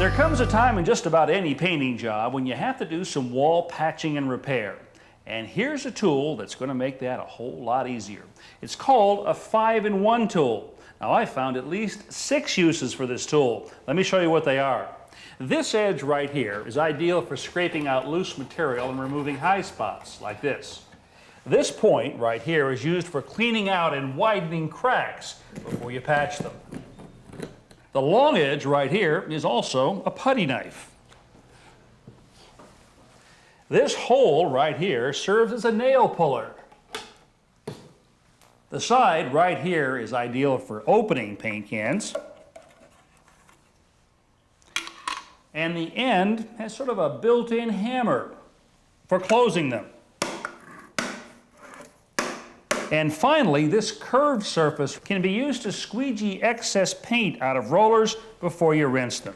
There comes a time in just about any painting job when you have to do some wall patching and repair. And here's a tool that's going to make that a whole lot easier. It's called a 5-in-1 tool. Now, I found at least 6 uses for this tool. Let me show you what they are. This edge right here is ideal for scraping out loose material and removing high spots, like this. This point right here is used for cleaning out and widening cracks before you patch them. The long edge right here is also a putty knife. This hole right here serves as a nail puller. The side right here is ideal for opening paint cans. And the end has sort of a built-in hammer for closing them. And finally, this curved surface can be used to squeegee excess paint out of rollers before you rinse them.